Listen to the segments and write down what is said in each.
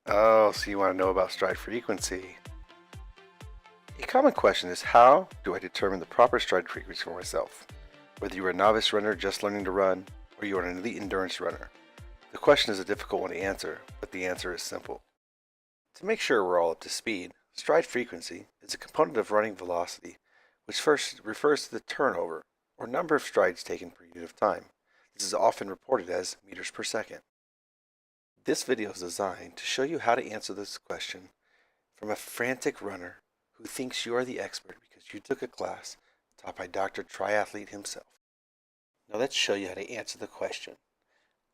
Oh, so you want to know about stride frequency. A common question is, how do I determine the proper stride frequency for myself? Whether you're a novice runner just learning to run, or you're an elite endurance runner. The question is a difficult one to answer, but the answer is simple. To make sure we're all up to speed, stride frequency is a component of running velocity, which first refers to the turnover, or number of strides taken per unit of time. This is often reported as meters per second. This video is designed to show you how to answer this question from a frantic runner who thinks you are the expert because you took a class taught by Dr. Triathlete himself. Now let's show you how to answer the question.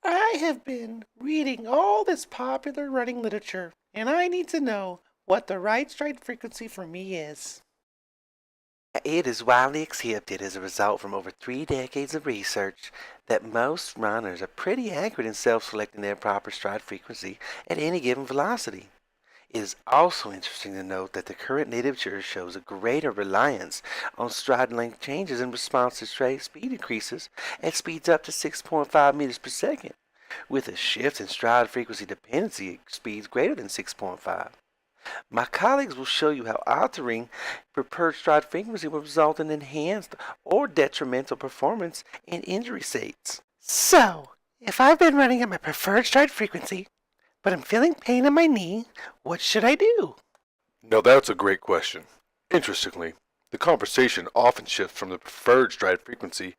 I have been reading all this popular running literature, and I need to know what the right stride frequency for me is. It is widely accepted as a result from over 3 decades of research that most runners are pretty accurate in self-selecting their proper stride frequency at any given velocity. It is also interesting to note that the current literature shows a greater reliance on stride length changes in response to stride speed increases at speeds up to 6.5 meters per second, with a shift in stride frequency dependency at speeds greater than 6.5. My colleagues will show you how altering preferred stride frequency will result in enhanced or detrimental performance in injury states. So, if I've been running at my preferred stride frequency, but I'm feeling pain in my knee, what should I do? Now that's a great question. Interestingly, the conversation often shifts from the preferred stride frequency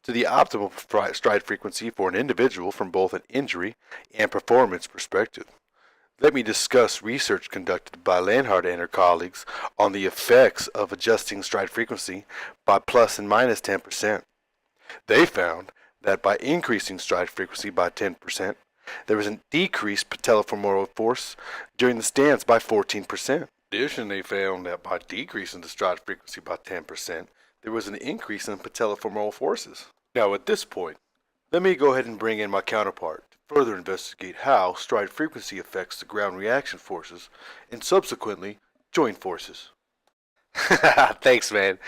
to the optimal stride frequency for an individual from both an injury and performance perspective. Let me discuss research conducted by Lanhard and her colleagues on the effects of adjusting stride frequency by plus and minus 10%. They found that by increasing stride frequency by 10%, there was a decreased patellofemoral force during the stance by 14%. In addition, they found that by decreasing the stride frequency by 10%, there was an increase in patellofemoral forces. Now at this point, let me go ahead and bring in my counterpart to further investigate how stride frequency affects the ground reaction forces and subsequently joint forces. Thanks, man.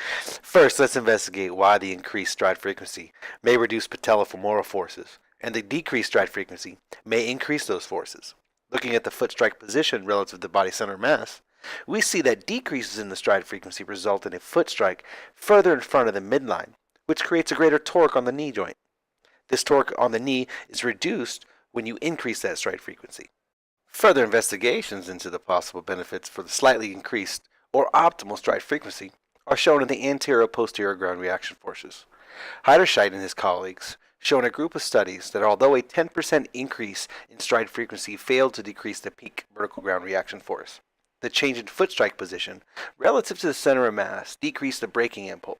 First, let's investigate why the increased stride frequency may reduce patellofemoral forces, and the decreased stride frequency may increase those forces. Looking at the foot strike position relative to body center mass, we see that decreases in the stride frequency result in a foot strike further in front of the midline, which creates a greater torque on the knee joint. This torque on the knee is reduced when you increase that stride frequency. Further investigations into the possible benefits for the slightly increased or optimal stride frequency are shown in the anterior-posterior ground reaction forces. Heiderscheid and his colleagues show in a group of studies that although a 10% increase in stride frequency failed to decrease the peak vertical ground reaction force, the change in foot strike position relative to the center of mass decreased the braking impulse.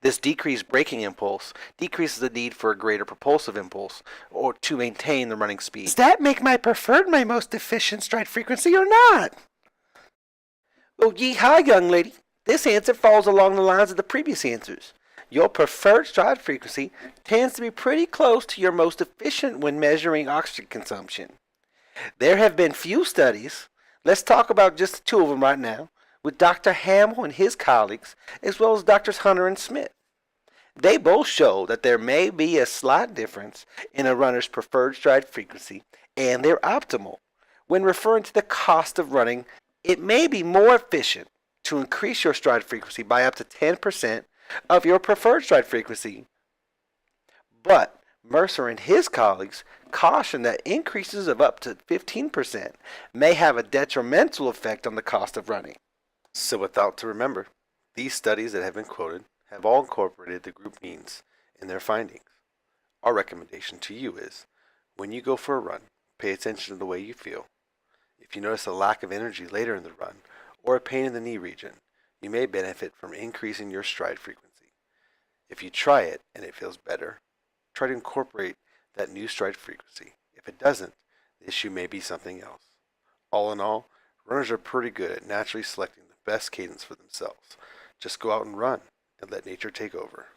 This decreased braking impulse decreases the need for a greater propulsive impulse or to maintain the running speed. Does that make my preferred my most efficient stride frequency or not? Well, hi, young lady. This answer falls along the lines of the previous answers. Your preferred stride frequency tends to be pretty close to your most efficient when measuring oxygen consumption. There have been few studies, let's talk about just the two of them right now, with Dr. Hamill and his colleagues, as well as Drs. Hunter and Smith. They both show that there may be a slight difference in a runner's preferred stride frequency and their optimal. When referring to the cost of running, it may be more efficient to increase your stride frequency by up to 10% of your preferred stride frequency. But Mercer and his colleagues caution that increases of up to 15% may have a detrimental effect on the cost of running. So without to remember, these studies that have been quoted have all incorporated the group means in their findings. Our recommendation to you is, when you go for a run, pay attention to the way you feel. If you notice a lack of energy later in the run, or a pain in the knee region, you may benefit from increasing your stride frequency. If you try it and it feels better, try to incorporate that new stride frequency. If it doesn't, the issue may be something else. All in all, runners are pretty good at naturally selecting the best cadence for themselves. Just go out and run and let nature take over.